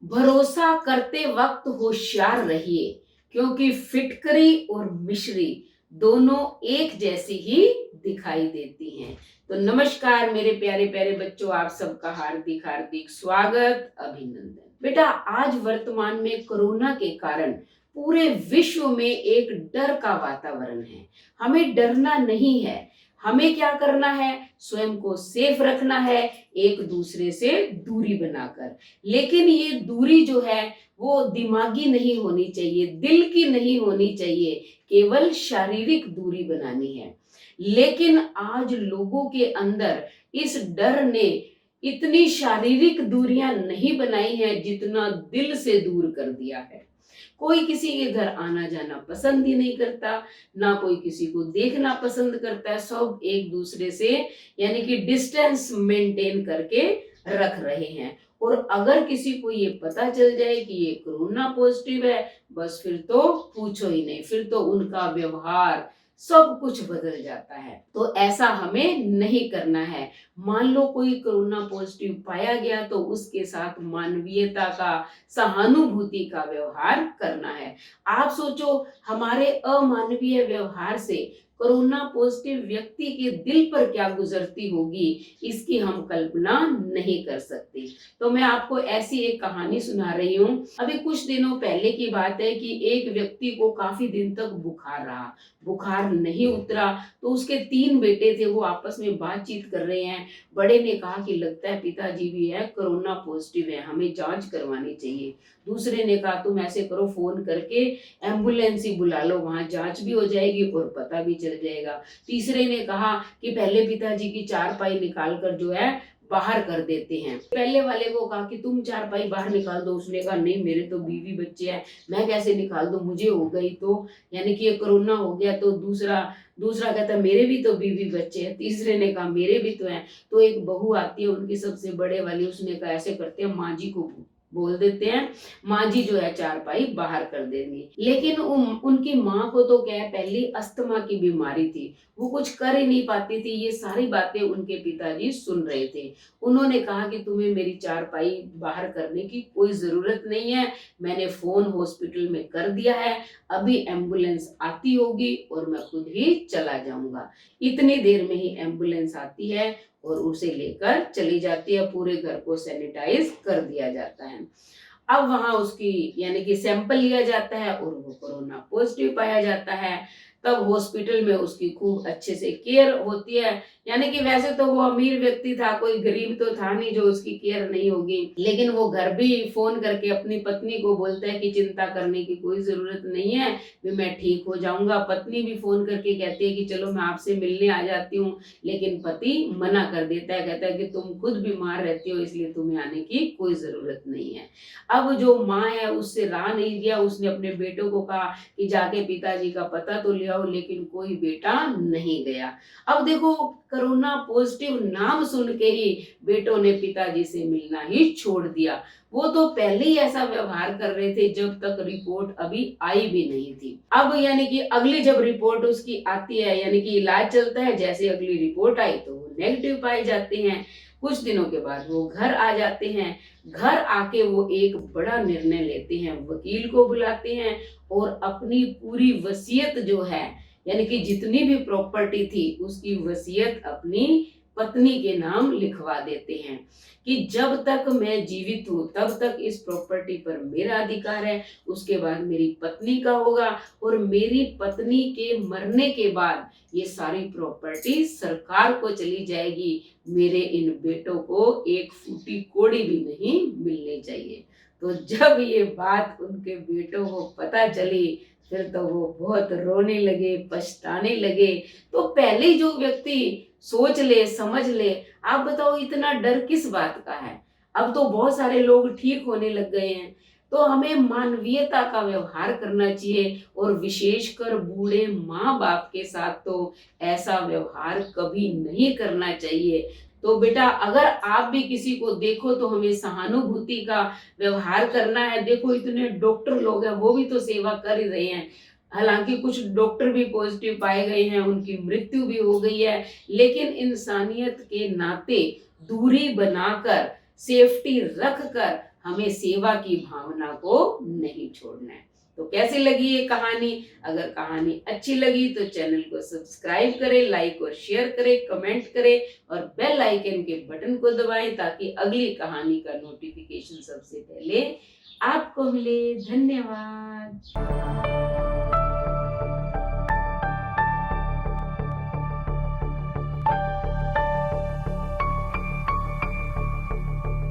भरोसा करते वक्त होशियार रहिए, क्योंकि फिटकरी और मिश्री दोनों एक जैसी ही दिखाई देती हैं। तो नमस्कार मेरे प्यारे प्यारे बच्चों, आप सबका हार्दिक हार्दिक स्वागत, अभिनंदन। बेटा, आज वर्तमान में कोरोना के कारण पूरे विश्व में एक डर का वातावरण है। हमें डरना नहीं है। हमें क्या करना है? स्वयं को सेफ रखना है, एक दूसरे से दूरी बनाकर। लेकिन ये दूरी जो है वो दिमागी नहीं होनी चाहिए, दिल की नहीं होनी चाहिए, केवल शारीरिक दूरी बनानी है। लेकिन आज लोगों के अंदर इस डर ने इतनी शारीरिक दूरियां नहीं बनाई है जितना दिल से दूर कर दिया है। कोई किसी के घर आना जाना पसंद ही नहीं करता, ना कोई किसी को देखना पसंद करता है। सब एक दूसरे से यानी कि डिस्टेंस मेंटेन करके रख रहे हैं। और अगर किसी को ये पता चल जाए कि ये कोरोना पॉजिटिव है, बस फिर तो पूछो ही नहीं, फिर तो उनका व्यवहार सब कुछ बदल जाता है। तो ऐसा हमें नहीं करना है। मान लो कोई कोरोना पॉजिटिव पाया गया तो उसके साथ मानवीयता का, सहानुभूति का व्यवहार करना है। आप सोचो, हमारे अमानवीय व्यवहार से कोरोना पॉजिटिव व्यक्ति के दिल पर क्या गुजरती होगी, इसकी हम कल्पना नहीं कर सकते। तो मैं आपको ऐसी एक कहानी सुना रही हूँ। अभी कुछ दिनों पहले की बात है कि एक व्यक्ति को काफी दिन तक बुखार रहा, बुखार नहीं उतरा। तो उसके 3 बेटे थे, वो आपस में बातचीत कर रहे हैं। बड़े ने कहा कि लगता है पिताजी भी है कोरोना पॉजिटिव है, हमें जांच करवानी चाहिए। दूसरे ने कहा तुम ऐसे करो, फोन करके एम्बुलेंस ही बुला लो, वहां जांच भी हो जाएगी और पता भी चल जाएगा। तीसरे ने कहा कि पहले पिताजी की चारपाई निकाल कर जो है बाहर कर देते हैं। पहले वाले को कहा कि तुम चारपाई बाहर निकाल दो। उसने कहा नहीं, मेरे तो बीवी बच्चे हैं, मैं कैसे निकाल दूं, मुझे हो गई तो यानी कि ये कोरोना हो गया। तो दूसरा दूसरा कहता मेरे भी तो बीवी बच्चे हैं। तीसरे ने कहा मेरे भी तो हैं। तो एक बहू आती है उनकी सबसे बड़े वाली, उसने कहा ऐसे करते हैं, माँ जी को बोल देते हैं, माँ जी जो है चारपाई बाहर कर देंगी। लेकिन उनकी माँ को तो क्या है, पहले अस्थमा की बीमारी थी, वो कुछ कर ही नहीं पाती थी। ये सारी बातें उनके पिताजी सुन रहे थे। उन्होंने कहा कि तुम्हें मेरी चारपाई बाहर करने की कोई जरूरत नहीं है, मैंने फोन हॉस्पिटल में कर दिया है, अभी एम्बुलेंस आती होगी और मैं खुद ही चला जाऊंगा। इतनी देर में ही एम्बुलेंस आती है और उसे लेकर चली जाती है। पूरे घर को सैनिटाइज कर दिया जाता है। अब वहां उसकी यानी कि सैंपल लिया जाता है और वो कोरोना पॉजिटिव पाया जाता है। तब हॉस्पिटल में उसकी खूब अच्छे से केयर होती है। यानी कि वैसे तो वो अमीर व्यक्ति था, कोई गरीब तो था नहीं जो उसकी केयर नहीं होगी। लेकिन वो घर भी फोन करके अपनी पत्नी को बोलता है कि चिंता करने की कोई जरूरत नहीं है, मैं ठीक हो जाऊंगा। पत्नी भी फोन करके कहती है कि चलो मैं आपसे मिलने आ जाती हूँ। लेकिन पति मना कर देता है, कहता है कि तुम खुद बीमार रहती हो, इसलिए तुम्हें आने की कोई जरूरत नहीं है। अब जो माँ है उससे रहा नहीं गया, उसने अपने बेटों को कहा कि जाके पिताजी का पता तो ले आओ, लेकिन कोई बेटा नहीं गया। अब देखो, कोरोना पॉजिटिव नाम सुन के ही बेटों ने पिताजी से मिलना ही छोड़ दिया। वो तो पहले ही ऐसा व्यवहार कर रहे थे जब तक रिपोर्ट अभी आई भी नहीं थी। अब यानी कि अगली जब रिपोर्ट उसकी आती है, यानी कि इलाज चलता है, जैसे अगली रिपोर्ट आई तो वो नेगेटिव पाए जाते हैं। कुछ दिनों के बाद वो घर आ जाते हैं। घर आके वो एक बड़ा निर्णय लेते हैं, वकील को बुलाते हैं और अपनी पूरी वसीयत जो है, यानी कि जितनी भी प्रॉपर्टी थी उसकी वसीयत अपनी पत्नी के नाम लिखवा देते हैं कि जब तक मैं जीवित हूँ तब तक इस प्रॉपर्टी पर मेरा अधिकार है, उसके बाद मेरी पत्नी का होगा और मेरी पत्नी के मरने के बाद ये सारी प्रॉपर्टी सरकार को चली जाएगी। मेरे इन बेटों को एक फूटी कोड़ी भी नहीं मिलनी चाहिए। तो जब ये बात उनके बेटों को पता चली, फिर तो वो बहुत रोने लगे, पछताने लगे। तो पहले जो व्यक्ति सोच ले, समझ ले, आप बताओ इतना डर किस बात का है। अब तो बहुत सारे लोग ठीक होने लग गए हैं। तो हमें मानवीयता का व्यवहार करना चाहिए और विशेषकर बूढ़े माँ बाप के साथ तो ऐसा व्यवहार कभी नहीं करना चाहिए। तो बेटा, अगर आप भी किसी को देखो तो हमें सहानुभूति का व्यवहार करना है। देखो इतने डॉक्टर लोग हैं, वो भी तो सेवा कर ही रहे हैं। हालांकि कुछ डॉक्टर भी पॉजिटिव पाए गए हैं, उनकी मृत्यु भी हो गई है, लेकिन इंसानियत के नाते दूरी बनाकर, सेफ्टी रख कर हमें सेवा की भावना को नहीं छोड़ना है। तो कैसी लगी ये कहानी? अगर कहानी अच्छी लगी तो चैनल को सब्सक्राइब करें, लाइक और शेयर करें, कमेंट करें और बेल आइकन के बटन को दबाएं ताकि अगली कहानी का नोटिफिकेशन सबसे पहले आपको मिले। धन्यवाद।